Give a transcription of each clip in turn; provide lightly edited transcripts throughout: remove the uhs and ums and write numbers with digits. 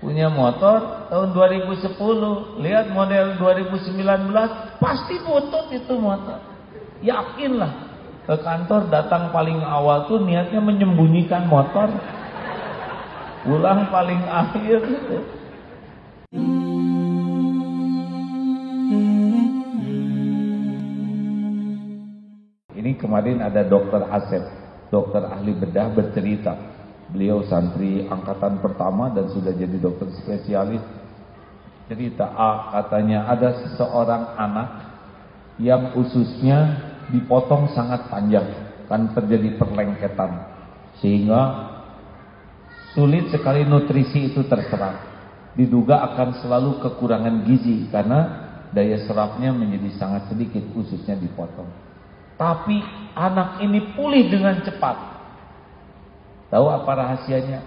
Punya motor tahun 2010, lihat model 2019, pasti butut itu motor. Yakinlah. Ke kantor datang paling awal tuh niatnya menyembunyikan motor. Pulang paling akhir gitu. Ini kemarin ada Dokter Asep, dokter ahli bedah bercerita. Beliau santri angkatan pertama dan sudah jadi dokter spesialis. Cerita katanya ada seseorang anak yang ususnya dipotong sangat panjang, kan terjadi perlengketan, sehingga sulit sekali nutrisi itu terserap. Diduga akan selalu kekurangan gizi karena daya serapnya menjadi sangat sedikit, ususnya dipotong. Tapi anak ini pulih dengan cepat. Tahu apa rahasianya?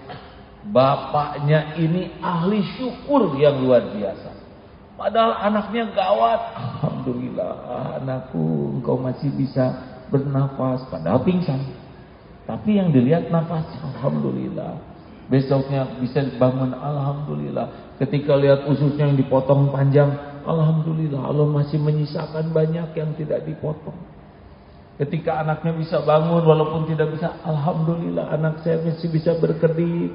Bapaknya ini ahli syukur yang luar biasa. Padahal anaknya gawat. Alhamdulillah anakku, engkau masih bisa bernafas. Padahal pingsan. Tapi yang dilihat nafasnya, alhamdulillah. Besoknya bisa bangun, alhamdulillah. Ketika lihat ususnya yang dipotong panjang, alhamdulillah, Allah masih menyisakan banyak yang tidak dipotong. Ketika anaknya bisa bangun walaupun tidak bisa, alhamdulillah anak saya masih bisa berkedip.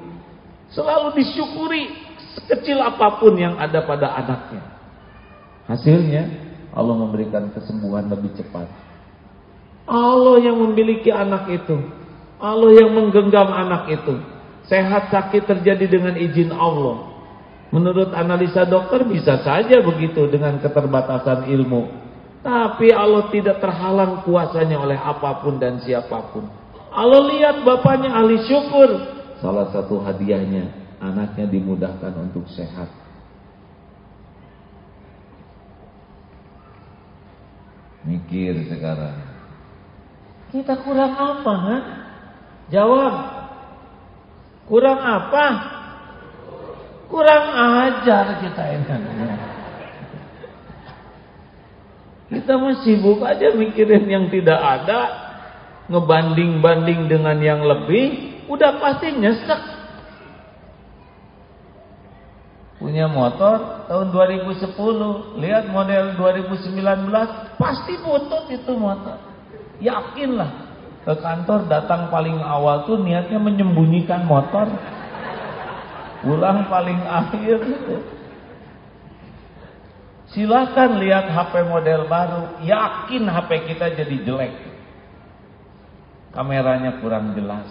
Selalu disyukuri sekecil apapun yang ada pada anaknya. Hasilnya Allah memberikan kesembuhan lebih cepat. Allah yang memiliki anak itu, Allah yang menggenggam anak itu. Sehat sakit terjadi dengan izin Allah. Menurut analisa dokter bisa saja begitu dengan keterbatasan ilmu. Tapi Allah tidak terhalang kuasanya oleh apapun dan siapapun. Allah lihat bapaknya ahli syukur. Salah satu hadiahnya, anaknya dimudahkan untuk sehat. Mikir sekarang, kita kurang apa? Ha? Jawab. Kurang apa? Kurang ajar kita ini. Kita masih sibuk aja mikirin yang tidak ada, ngebanding-banding dengan yang lebih, udah pasti nyesek. Punya motor tahun 2010, lihat model 2019, pasti butut itu motor. Yakinlah. Ke kantor datang paling awal tuh niatnya menyembunyikan motor. Pulang paling akhir gitu. Silakan lihat HP model baru, yakin HP kita jadi jelek. Kameranya kurang jelas,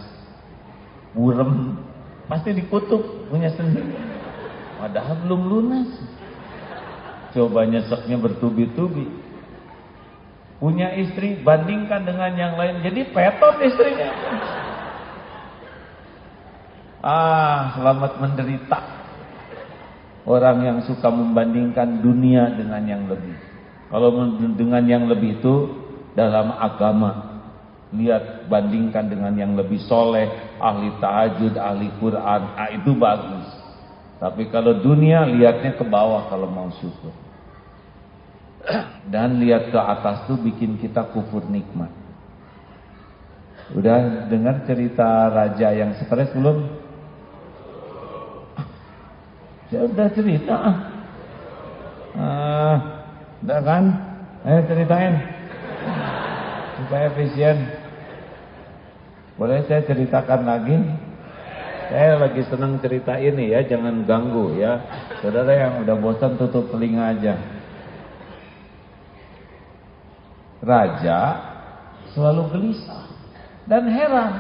burem, pasti dikutuk punya sendiri. Padahal belum lunas. Coba nyeseknya bertubi-tubi. Punya istri, bandingkan dengan yang lain, jadi petot istrinya. Selamat menderita. Orang yang suka membandingkan dunia dengan yang lebih. Kalau dengan yang lebih itu dalam agama, lihat bandingkan dengan yang lebih soleh, ahli tahajud, ahli Quran, itu bagus. Tapi kalau dunia, lihatnya ke bawah kalau mau syukur. Dan lihat ke atas tuh bikin kita kufur nikmat. Udah dengar cerita raja yang stres belum? Saya udah cerita. Udah kan? Ayo ceritain supaya efisien. Boleh saya ceritakan lagi? Saya lagi senang cerita ini ya, jangan ganggu ya. Saudara yang udah bosan tutup telinga aja. Raja selalu gelisah dan heran,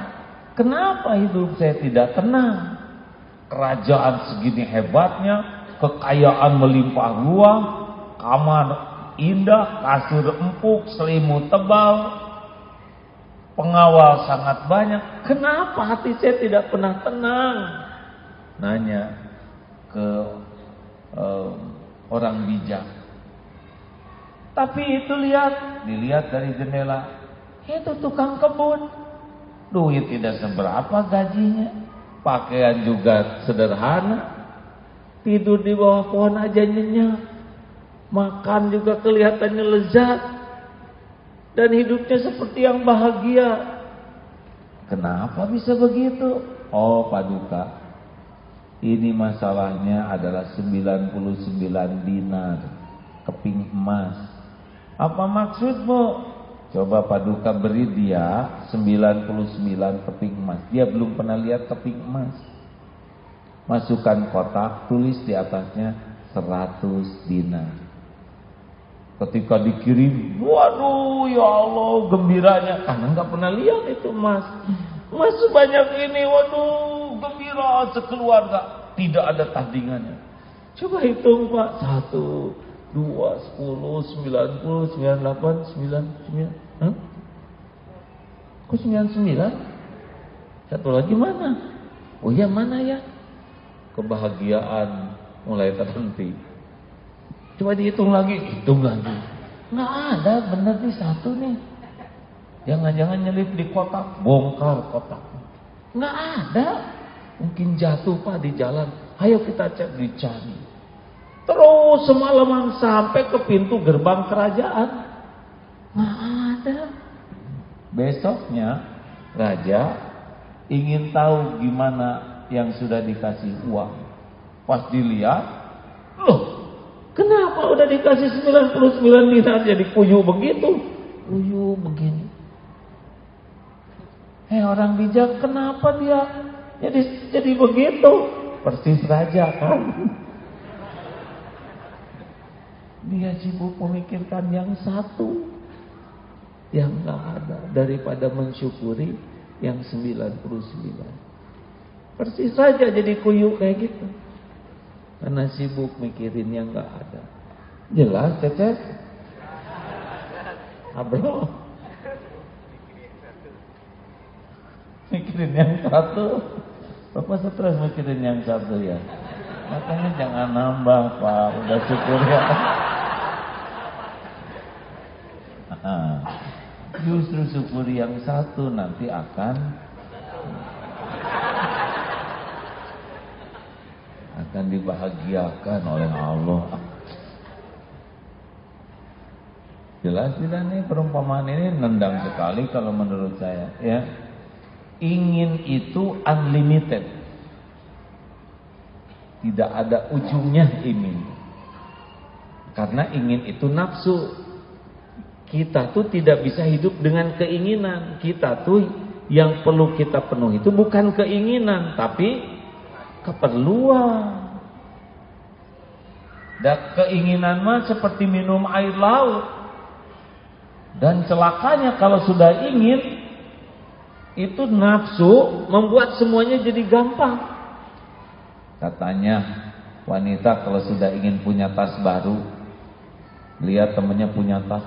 kenapa hidup saya tidak tenang? Kerajaan segini hebatnya, kekayaan melimpah ruah, kamar indah, kasur empuk, selimut tebal, pengawal sangat banyak. Kenapa hati saya tidak pernah tenang? Nanya ke orang bijak. Tapi itu dilihat dari jendela, itu tukang kebun, duit tidak seberapa gajinya. Pakaian juga sederhana, tidur di bawah pohon aja nyenyak, makan juga kelihatannya lezat, dan hidupnya seperti yang bahagia. Kenapa bisa begitu? Oh Paduka, Ini masalahnya adalah 99 dinar keping emas. Apa maksud, Bu? Coba Paduka beri dia 99 keping emas. Dia belum pernah lihat keping emas. Masukkan kotak, tulis di atasnya 100 dinar. Ketika dikirim, waduh ya Allah gembiranya, karena nggak pernah lihat itu emas. Emas sebanyak ini, waduh gembira sekeluarga, tidak ada tandingannya. Coba hitung Pak, 1, 2, 10, 90, 98, 99. Kok 99? Satu lagi mana? Oh ya mana ya? Kebahagiaan mulai terhenti. Coba dihitung lagi, hitung lagi. Nggak ada, bener nih satu nih. Jangan-jangan nyelip di kotak, bongkar kotak. Nggak ada. Mungkin jatuh Pak di jalan. Ayo kita cek, dicari. Terus semalaman sampai ke pintu gerbang kerajaan. Nggak ada. Besoknya raja ingin tahu gimana yang sudah dikasih uang. Pas dilihat, loh, kenapa udah dikasih 99 dinar jadi kuyu begitu? Kuyu begini. Orang bijak, kenapa dia jadi begitu? Persis raja kan? Dia sibuk memikirkan yang satu yang nggak ada daripada mensyukuri yang 99. Persis saja jadi kuyu kayak gitu. Karena sibuk mikirin yang nggak ada. Jelas, Cecep? Abro? Mikirin yang satu. Bapak stres mikirin yang satu ya. Makanya jangan nambah Pak. Udah syukur ya. Justru syukuri yang satu, nanti akan dibahagiakan oleh Allah. Jelas tidak nih perumpamaan ini nendang sekali kalau menurut saya ya. Ingin itu unlimited. Tidak ada ujungnya ingin. Karena ingin itu nafsu. Kita tuh tidak bisa hidup dengan keinginan. Kita tuh yang perlu kita penuhi itu bukan keinginan, tapi keperluan. Dan keinginan mah seperti minum air laut. Dan celakanya kalau sudah ingin, itu nafsu membuat semuanya jadi gampang. Katanya wanita kalau sudah ingin punya tas baru, lihat temannya punya tas,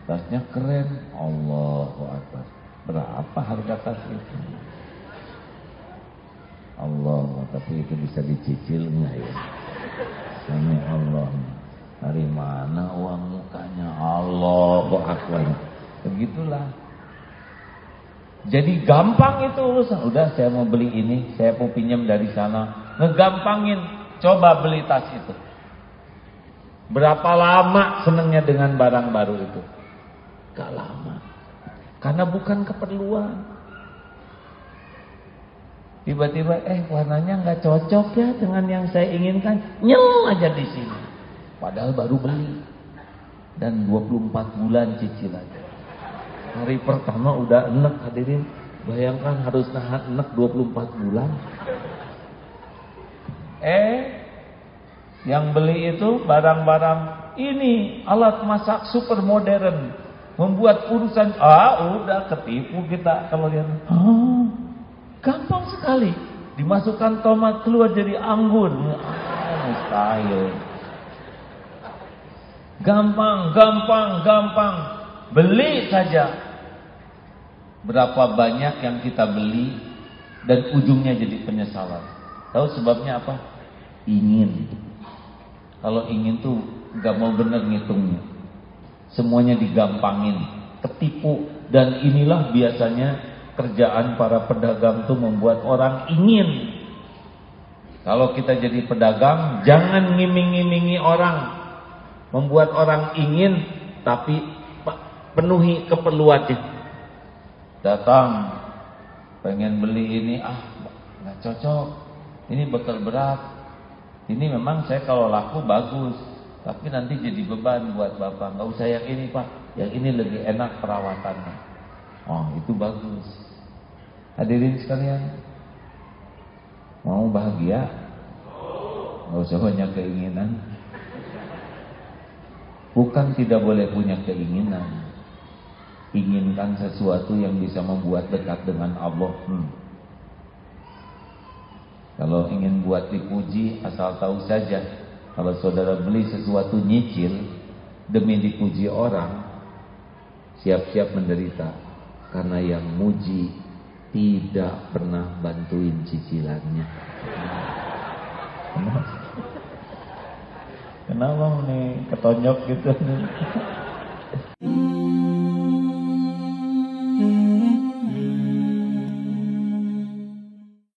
tasnya keren, Allahu Akbar. Berapa harga tas itu? Allah, tapi itu bisa dicicil nggak ya? Sami Allah. Dari mana uang mukanya? Allahu Akbar. Begitulah. Jadi gampang itu urusan. Udah saya mau beli ini, saya mau pinjam dari sana. Ngegampangin. Coba beli tas itu. Berapa lama senangnya dengan barang baru itu? Gak lama. Karena bukan keperluan. Tiba-tiba warnanya nggak cocok ya dengan yang saya inginkan. Nyel aja di sini. Padahal baru beli. Dan 24 bulan cicilan. Hari pertama udah enek hadirin. Bayangkan harus nahan enek 24 bulan. Yang beli itu barang-barang ini alat masak super modern, membuat urusan udah ketipu kita kalau lihat. Gampang sekali, dimasukkan tomat keluar jadi anggur. Mustahil. Gampang. Beli saja. Berapa banyak yang kita beli dan ujungnya jadi penyesalan. Tahu sebabnya apa? Ingin. Kalau ingin tuh gak mau bener ngitungnya. Semuanya digampangin, ketipu. Dan inilah biasanya kerjaan para pedagang tuh membuat orang ingin. Kalau kita jadi pedagang, jangan ngiming-ngimingi orang, membuat orang ingin, tapi penuhi keperluannya. Datang, pengen beli ini, nggak cocok. Ini bekal berat. Ini memang saya kalau laku bagus, tapi nanti jadi beban buat bapak. Nggak usah yang ini pak, yang ini lebih enak perawatannya. Oh itu bagus. Hadirin sekalian, mau bahagia? Nggak usah banyak keinginan. Bukan tidak boleh punya keinginan. Inginkan sesuatu yang bisa membuat dekat dengan Allah. Kalau ingin buat dipuji, asal tahu saja, kalau saudara beli sesuatu nyicil demi dipuji orang, siap-siap menderita. Karena yang muji tidak pernah bantuin cicilannya. Kenapa nih ketonjok gitu nih?